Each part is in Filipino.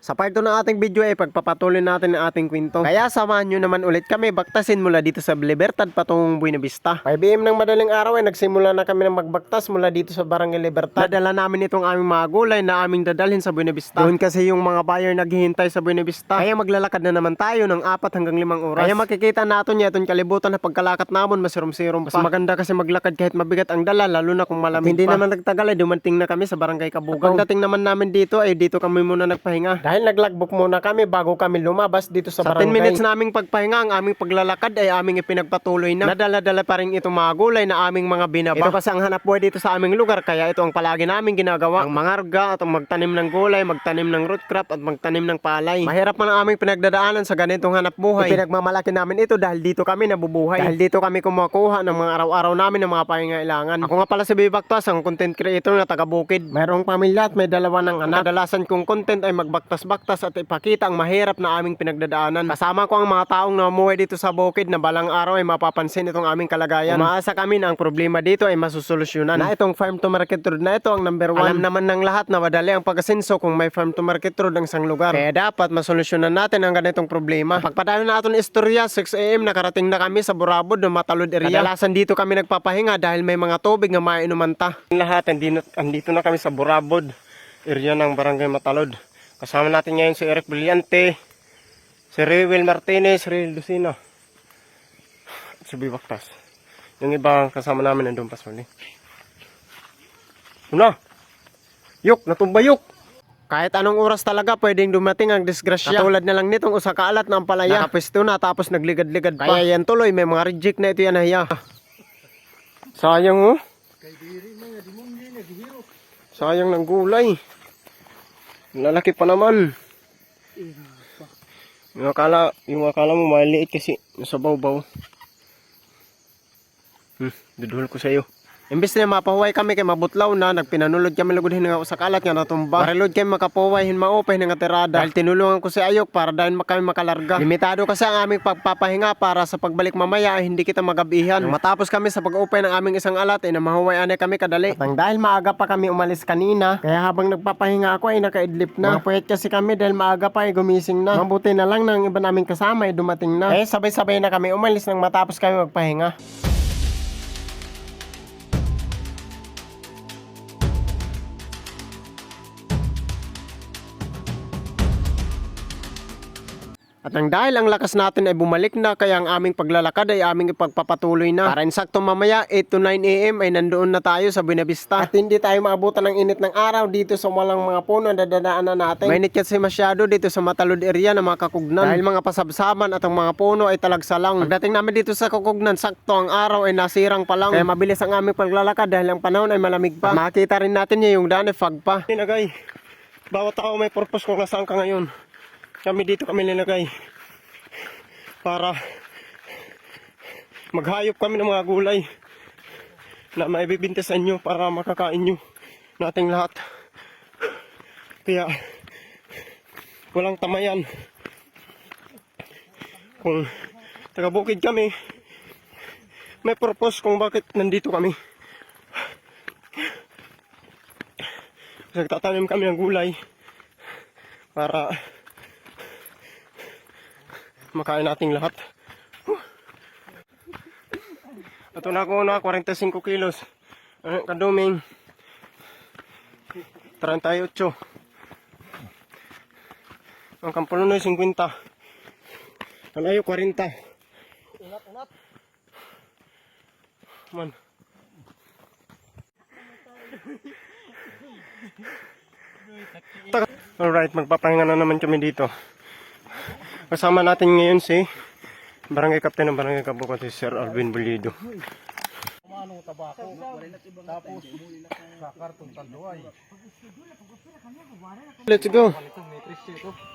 Sa part 2 ng ating video ay pagpapatuloy natin ang ating kwento. Kaya samahan nyo naman ulit kami baktasin mula dito sa Libertad patungong Buena Vista. 5 AM ng madaling araw ay nagsimula na kami ng magbaktas mula dito sa Barangay Libertad. Nadala namin itong aming mga gulay na aming dadalhin sa Buena Vista. Doon kasi yung mga buyer naghihintay sa Buena Vista. Kaya maglalakad na naman tayo ng 4 hanggang 5 oras. Kaya makikita natin niya itong kalibutan na pagkalakat namon masirom-sirom pa. Mas maganda kasi maglakad kahit mabigat ang dala lalo na kung malamig hindi pa. Hindi naman nagtagal ay dumating na kami sa Barangay Kabugaw. Pagdating naman namin dito ay dito kami muna nagpahinga. Dahil naglagbok muna kami bago kami lumabas dito sa barangay. Sa 10 minutes naming pagpahinga, ang aming paglalakad ay aming ipinagpatuloy na. Nadala-dala pa rin itong mga gulay na aming mga binaba. Ito kasi ang hanap buhay dito sa aming lugar, kaya ito ang palagi naming ginagawa. Ang mangarga at ang magtanim ng gulay, magtanim ng root crop at magtanim ng palay. Mahirap man ang aming pinagdadaanan sa ganitong hanap buhay. Pinagmamalaki namin ito dahil dito kami nabubuhay. Dahil dito kami kumukuha ng mga araw-araw namin ng mga pangangailangan. Ako nga pala si Bibaktas, ang content creator na taga Bukid. Mayroong pamilya at may dalawa ng anak. Kadalasan kong content ay magbaktas-baktas at ipakita ang mahirap na aming pinagdadaanan. Kasama ko ang mga taong namuhay dito sa bukid na balang araw ay mapapansin itong aming kalagayan. Umaasa kami na ang problema dito ay masusolusyonan. Na itong farm to market road na ito ang number 1. Alam naman ng lahat na madali ang pag-asenso kung may farm to market road ang isang lugar. Kaya dapat masolusyonan natin ang ganitong problema. Pagpadalo na aton istorya, 6 AM nakarating na kami sa Burabod na Matalud area. Kadalasan dito kami nagpapahinga dahil may mga tubig na mainuman ta. Lahat andito na kami sa Burabod area ng Barangay Matalud. Kasama natin ngayon si Eric Brillante, si Rewel Martinez, Rewel Lucina, at si Bibaktas. Yung iba kasama namin nandun pa suli. Una! Yuk! Natumba yuk! Kahit anong oras talaga pwedeng dumating ang disgrasya. Katulad na lang nitong usakaalat ng palaya. Nakapisto na tapos nagligad-ligad pa. Kaya yan tuloy, may mga reject na ito yan hiya. Sayang oh. Sayang ng gulay. Lalaki pa naman. Yung akala mo maliit kasi nasa bawbaw. Dudul ko sa'yo. Imbes na mapahuway kami kay mabutlaw na, nagpinanulod kami lugod nga sa kalat nga natumba. Marilod kami makapuway hin maupay nga tirada. Dahil tinulungan ko si Ayok para dahil kami makalarga. Limitado kasi ang aming pagpapahinga para sa pagbalik mamaya ay hindi kita magabihan. Nang matapos kami sa pag-upay ng aming isang alat ay namahuway anay kami kadali. At dahil maaga pa kami umalis kanina, kaya habang nagpapahinga ako ay nakaidlip na. Mapuyat kasi kami dahil maaga pa ay gumising na. Mabuti na lang ng iba naming kasama ay dumating na. Eh sabay-sabay na kami umalis nang matapos kami magpahinga. At nang dahil ang lakas natin ay bumalik na, kaya ang aming paglalakad ay aming ipagpapatuloy na. Para insakto mamaya 8 to 9 AM ay nandoon na tayo sa Buena Vista. At hindi tayo maabutan ng init ng araw dito sa walang mga puno na dadaanan natin. Mainit kasi masyado dito sa Matalud area na mga kakugnan. Dahil mga pasabsaman at ang mga puno ay talagsalang. Pagdating namin dito sa kakugnan, sakto ang araw ay nasirang pa lang. Kaya mabilis ang aming paglalakad dahil ang panahon ay malamig pa. Makita rin natin niya yung daan ay fog pa. Tinagay, bawat tao may purpose kung nasaan ka ngayon. Kami dito kami nilagay para maghayop kami ng mga gulay na maibibinta sa inyo para makakain nyo nating lahat. Kaya walang tamayan. Kung taga-bukid kami, may purpose kung bakit nandito kami. Nagtatanim kami ng gulay para makain nating lahat. Ito na ako na 45 kilos. Kaduming 38. Ang Kampulonoy 50. Malayo 40. Unat. Man. Alright, magpapahinga na naman kami dito. Kasama natin ngayon si Barangay Captain ng Barangay Kabugaw, si Sir Alvin Bulido. Let's go.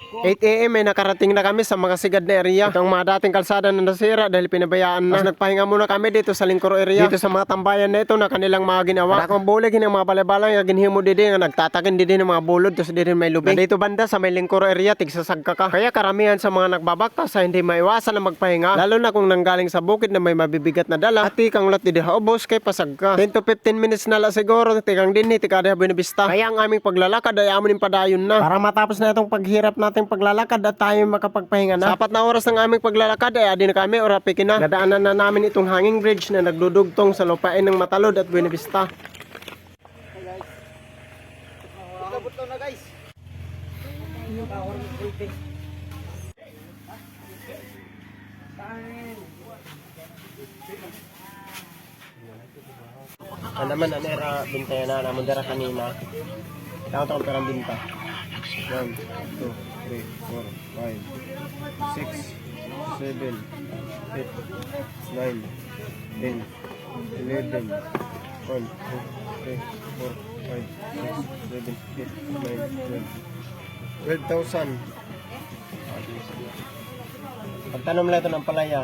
8 AM ay nakarating na kami sa mga sigad na area. Itong mga dating kalsada na nasira dahil pinabayaan na. Tapos nagpahinga muna kami dito sa Lingkoro area. Dito sa mga tambayan na ito na kanilang mga ginawa. Para kung bulig ng mga balabalang yung ginhimo didi nga nagtatakin didi ng mga bulod tapos didi may lubig. Na dito banda sa may Lingkoro area tigsasagka ka. Kaya karamihan sa mga nagbabaktas sa hindi maiwasan na magpahinga. Lalo na kung nanggaling sa bukid na may mabibigat na dala. At tikang lot didi haubos kay pasagka. 10 to 15 minutes na la siguro tikang din ni tikada Buena Vista. Kaya ang aming paglalakad ay amon yung padayon na. Para matapos na itong paghirap nating paglalakad at tayo makapagpahinga na. Sa 4 na oras ng aming paglalakad ay adi na kami orapi na. Nadaanan na namin itong hanging bridge na nagdudugtong sa lupain ng Matalod at Buena Vista. Kabutlaw na guys. Naman ang era bintaya na naman dara kanina. Ikaw taong perang binta. 1, 2, 3, 4, 5, 6, 7, 8, 9, 10, 11, 1, 2, 3, 4, 5, 6, 7, 8, 9, 10. 12,000. Pagtanong nila ito ng palaya.